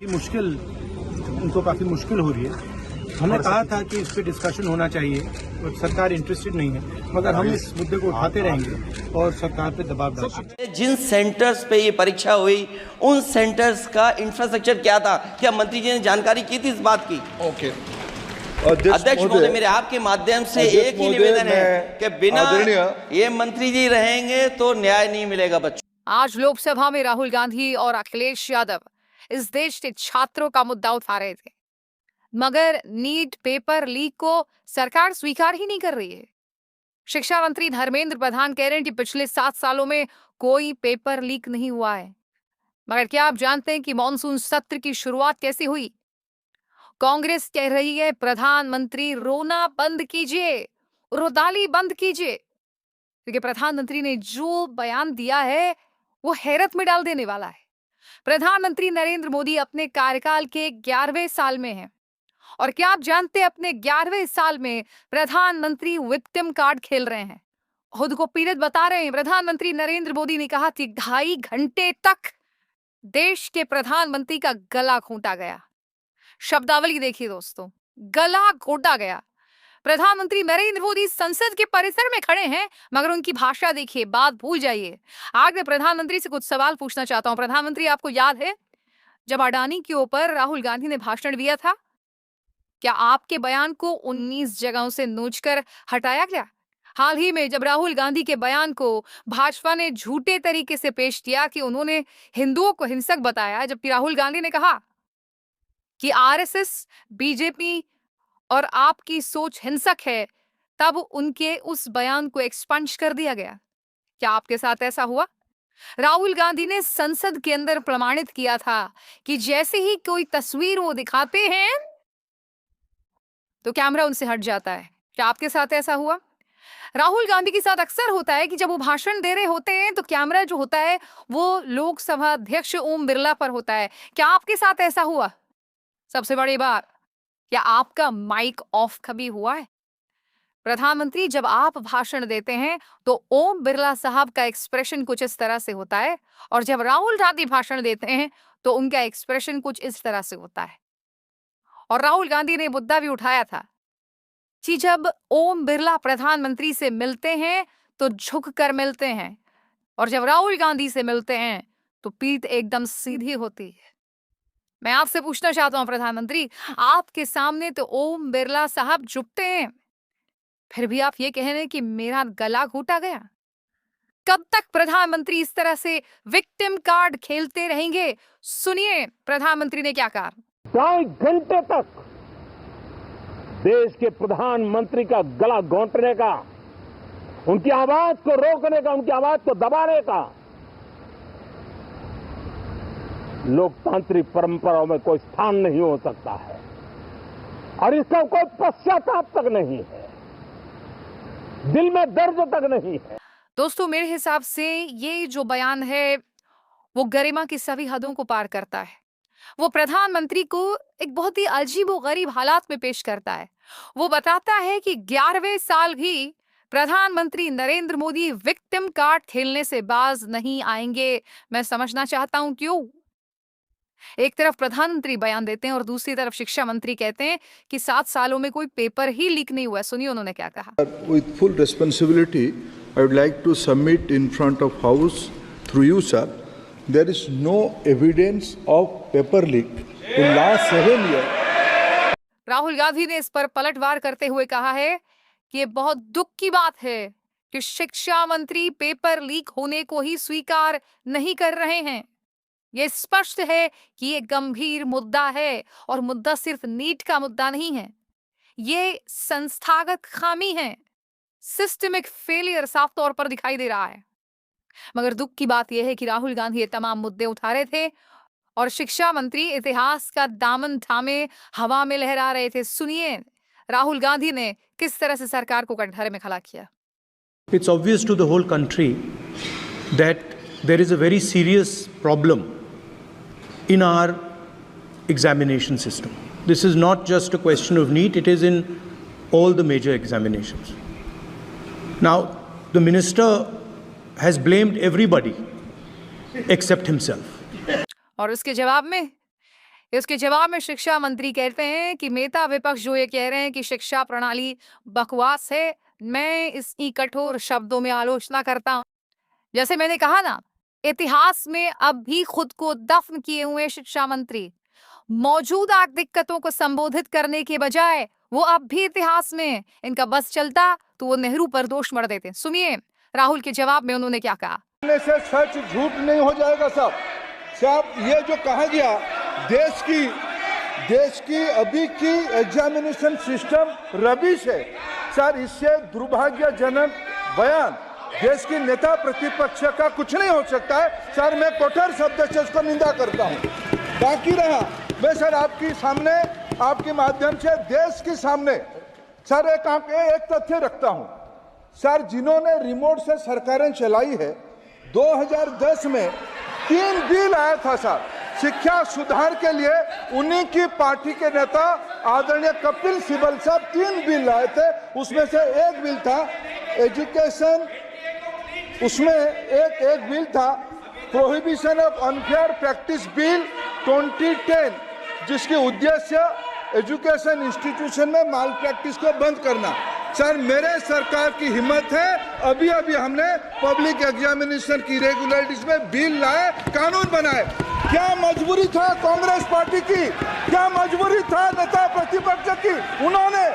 मुश्किल उनको काफ़ी मुश्किल हो रही है। हमने कहा था कि इस पे डिस्कशन होना चाहिए और सरकार इंटरेस्टेड नहीं है, मगर हम इस मुद्दे को उठाते रहेंगे और सरकार पे दबाव डालेंगे। जिन सेंटर्स पे ये परीक्षा हुई उन सेंटर्स का इंफ्रास्ट्रक्चर क्या था, क्या मंत्री जी ने जानकारी की थी इस बात की? ओके अध्यक्ष महोदय, मेरे आपके माध्यम से एक ही निवेदन है कि बिना ये मंत्री जी रहेंगे तो न्याय नहीं मिलेगा बच्चों। आज लोकसभा में राहुल गांधी और अखिलेश यादव इस देश के छात्रों का मुद्दा उठा रहे थे, मगर नीट पेपर लीक को सरकार स्वीकार ही नहीं कर रही है। शिक्षा मंत्री धर्मेंद्र प्रधान कह रहे हैं कि पिछले 7 सालों में कोई पेपर लीक नहीं हुआ है। मगर क्या आप जानते हैं कि मॉनसून सत्र की शुरुआत कैसे हुई? कांग्रेस कह रही है प्रधानमंत्री रोना बंद कीजिए, रुदाली बंद कीजिए, क्योंकि प्रधानमंत्री ने जो बयान दिया है वो हैरत में डाल देने वाला है। प्रधानमंत्री नरेंद्र मोदी अपने कार्यकाल के 11वें साल में हैं, और क्या आप जानते हैं अपने 11वें साल में प्रधानमंत्री विक्टिम कार्ड खेल रहे हैं, खुद को पीड़ित बता रहे हैं। प्रधानमंत्री नरेंद्र मोदी ने कहा कि 2.5 घंटे तक देश के प्रधानमंत्री का गला घोंटा गया। शब्दावली देखिए दोस्तों, गला घोंटा गया। प्रधानमंत्री नरेंद्र मोदी संसद के परिसर में खड़े हैं, मगर उनकी भाषा देखिए, बात भूल जाइए। आज मैं प्रधानमंत्री से कुछ सवाल पूछना चाहता हूं। प्रधानमंत्री, आपको याद है जब अडानी के ऊपर राहुल गांधी ने भाषण दिया था, क्या आपके बयान को 19 जगहों से नोचकर हटाया गया? हाल ही में जब राहुल गांधी के बयान को भाजपा ने झूठे तरीके से पेश किया कि उन्होंने हिंदुओं को हिंसक बताया, जबकि राहुल गांधी ने कहा कि आरएसएस, बीजेपी और आपकी सोच हिंसक है, तब उनके उस बयान को एक्सपंज कर दिया गया। क्या आपके साथ ऐसा हुआ? राहुल गांधी ने संसद के अंदर प्रमाणित किया था कि जैसे ही कोई तस्वीर वो दिखाते हैं तो कैमरा उनसे हट जाता है। क्या आपके साथ ऐसा हुआ? राहुल गांधी के साथ अक्सर होता है कि जब वो भाषण दे रहे होते हैं तो कैमरा जो होता है वो लोकसभा अध्यक्ष ओम बिरला पर होता है। क्या आपके साथ ऐसा हुआ? सबसे बड़ी बात, क्या आपका माइक ऑफ कभी हुआ है? प्रधानमंत्री, जब आप भाषण देते हैं तो ओम बिरला साहब का एक्सप्रेशन कुछ इस तरह से होता है, और जब राहुल गांधी भाषण देते हैं तो उनका एक्सप्रेशन कुछ इस तरह से होता है। और राहुल गांधी ने मुद्दा भी उठाया था कि जब ओम बिरला प्रधानमंत्री से मिलते हैं तो झुककर मिलते हैं, और जब राहुल गांधी से मिलते हैं तो पीठ एकदम सीधी होती है। मैं आपसे पूछना चाहता हूं प्रधानमंत्री, आपके सामने तो ओम बिरला साहब झुकते हैं, फिर भी आप ये कह रहे हैं कि मेरा गला घोटा गया। कब तक प्रधानमंत्री इस तरह से विक्टिम कार्ड खेलते रहेंगे? सुनिए प्रधानमंत्री ने क्या कहा। 2.5 घंटे तक देश के प्रधानमंत्री का गला घोंटने का, उनकी आवाज को रोकने का, उनकी आवाज को दबाने का लोकतांत्रिक परंपराओं में कोई स्थान नहीं हो सकता है, और इसका कोई पश्चाताप तक नहीं है, दिल में दर्द तक नहीं है। दोस्तों, मेरे हिसाब से ये जो बयान है वो गरिमा की सभी हदों को पार करता है। वो प्रधानमंत्री को एक बहुत ही अजीब व गरीब हालात में पेश करता है। वो बताता है कि 11वें साल भी प्रधानमंत्री नरेंद्र मोदी विक्टिम कार्ड खेलने से बाज नहीं आएंगे। मैं समझना चाहता हूं क्यों। एक तरफ प्रधानमंत्री बयान देते हैं और दूसरी तरफ शिक्षा मंत्री कहते हैं कि 7 सालों में कोई पेपर ही लीक नहीं हुआ। सुनिए उन्होंने क्या कहा। With full responsibility, I would like to submit in front of House through you, sir. There is no evidence of paper leak in last 7 years. Rahul Gandhi ने इस पर पलटवार करते हुए कहा है कि ये बहुत दुख की बात है कि शिक्षा मंत्री पेपर लीक होने को ही स्वीकार नहीं कर रहे हैं। ये स्पष्ट है कि ये गंभीर मुद्दा है, और मुद्दा सिर्फ नीट का मुद्दा नहीं है, ये संस्थागत खामी है, सिस्टमिक फेलियर साफ तौर पर दिखाई दे रहा है। मगर दुख की बात यह है कि राहुल गांधी ये तमाम मुद्दे उठा रहे थे और शिक्षा मंत्री इतिहास का दामन थामे हवा में लहरा रहे थे। सुनिए राहुल गांधी ने किस तरह से सरकार को कटघरे में खड़ा किया। It's obvious to the whole country that there is a very serious problem in our examination system. This is not just a question of NEET, it is in all the major examinations. Now, the minister has blamed everybody except himself. और उसके जवाब में इसके जवाब में शिक्षा मंत्री कहते हैं कि नेता विपक्ष जो ये कह रहे हैं कि शिक्षा प्रणाली बकवास है, मैं इसकी कठोर शब्दों में आलोचना करता हूं। जैसे मैंने कहा ना, इतिहास में अब भी खुद को दफन किए हुए शिक्षा मंत्री मौजूदा दिक्कतों को संबोधित करने के बजाय वो अब भी इतिहास में इनका बस चलता तो वो नेहरू पर दोष मढ़ देते। सुनिए राहुल के जवाब में उन्होंने क्या कहा। से सच झूठ नहीं हो जाएगा साहब, ये जो कहा गया देश की अभी की एग्जामिनेशन सिस्टम रबिश है सर, इससे दुर्भाग्यजनक बयान देश की नेता प्रतिपक्ष का कुछ नहीं हो सकता है सर। मैं कठोर शब्द से इसको निंदा करता हूं। बाकी रहा, मैं सर आपके सामने आपके माध्यम से देश के सामने सर एक तथ्य रखता हूं सर, जिन्होंने रिमोट से सरकारें चलाई है 2010 में 3 बिल आया था सर शिक्षा सुधार के लिए। उन्हीं की पार्टी के नेता आदरणीय कपिल सिब्बल साहब 3 बिल लाए थे, उसमें से एक बिल था एजुकेशन, उसमें एक बिल था prohibition of unfair practice bill 2010, जिसके उद्देश्य एजुकेशन इंस्टीट्यूशन में माल प्रैक्टिस को बंद करना। सर मेरे सरकार की हिम्मत है, अभी हमने पब्लिक एग्जामिनेशन की रेगुलरिटीज में बिल लाए, कानून बनाए। क्या मजबूरी था कांग्रेस पार्टी की, क्या मजबूरी था नेता प्रतिपक्ष की, उन्होंने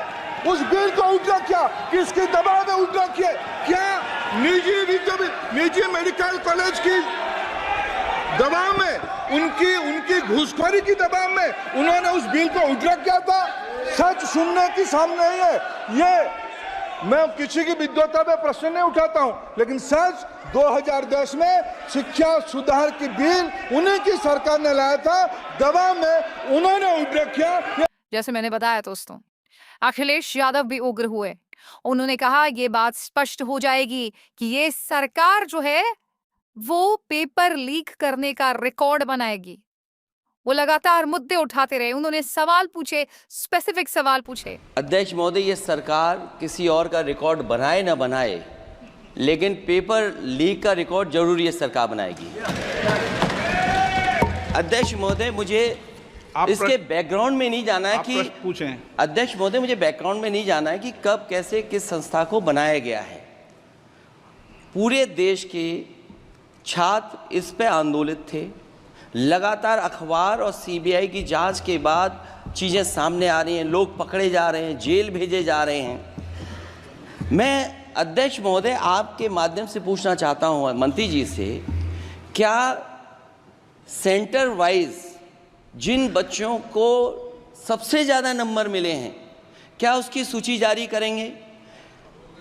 उस बिल को उल्टा किया, किसके दबाव में उल्टा किया? क्या निजी मेडिकल कॉलेज की दबाव में, उनकी घूसखोरी की दबाव में उन्होंने उस बिल को उल्टा किया था? सच सुनने की सामने ही है ये। मैं किसी की विद्वता में प्रश्न नहीं उठाता हूं, लेकिन सच 2010 में शिक्षा सुधार की बिल उन्हीं की सरकार ने लाया था, दबाव में उन्होंने उल्टा किया। जैसे मैंने बताया दोस्तों, अखिलेश यादव भी उग्र हुए। उन्होंने कहा ये बात स्पष्ट हो जाएगी कि ये सरकार जो है वो पेपर लीक करने का रिकॉर्ड बनाएगी। वो लगातार मुद्दे उठाते रहे, उन्होंने सवाल पूछे, स्पेसिफिक सवाल पूछे। अध्यक्ष महोदय, ये सरकार किसी और का रिकॉर्ड बनाए ना बनाए, लेकिन पेपर लीक का रिकॉर्ड जरूर ये सरकार बनाएगी। अध्यक्ष महोदय, मुझे इसके बैकग्राउंड में नहीं जाना है कि पूछें। अध्यक्ष महोदय, मुझे बैकग्राउंड में नहीं जाना है कि कब कैसे किस संस्था को बनाया गया है। पूरे देश के छात्र इस पे आंदोलित थे। लगातार अखबार और सीबीआई की जांच के बाद चीज़ें सामने आ रही हैं, लोग पकड़े जा रहे हैं, जेल भेजे जा रहे हैं। मैं अध्यक्ष महोदय आपके माध्यम से पूछना चाहता हूं मंत्री जी से, क्या सेंटर वाइज जिन बच्चों को सबसे ज़्यादा नंबर मिले हैं, क्या उसकी सूची जारी करेंगे?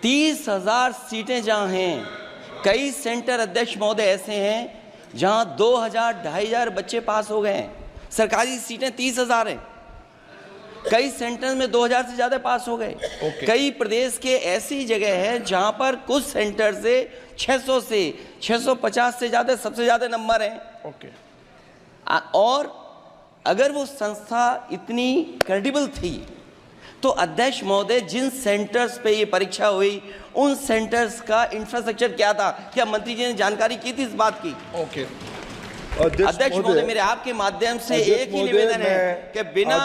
30,000 सीटें जहाँ हैं, कई सेंटर अध्यक्ष महोदय ऐसे हैं जहाँ 2,000-2,500 बच्चे पास हो गए हैं। सरकारी सीटें 30,000 हैं, कई सेंटर में 2,000 से ज़्यादा पास हो गए। कई प्रदेश के ऐसी जगह है जहाँ पर कुछ सेंटर से 600 से 650 से ज़्यादा सबसे ज़्यादा नंबर हैं। और अगर वो संस्था इतनी क्रेडिबल थी तो अध्यक्ष महोदय जिन सेंटर्स पे ये परीक्षा हुई उन सेंटर्स का इंफ्रास्ट्रक्चर क्या था? क्या मंत्री जी ने जानकारी की थी इस बात की? अध्यक्ष महोदय, मेरे आपके माध्यम से एक ही निवेदन है कि बिना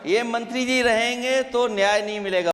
ये मंत्री जी रहेंगे तो न्याय नहीं मिलेगा।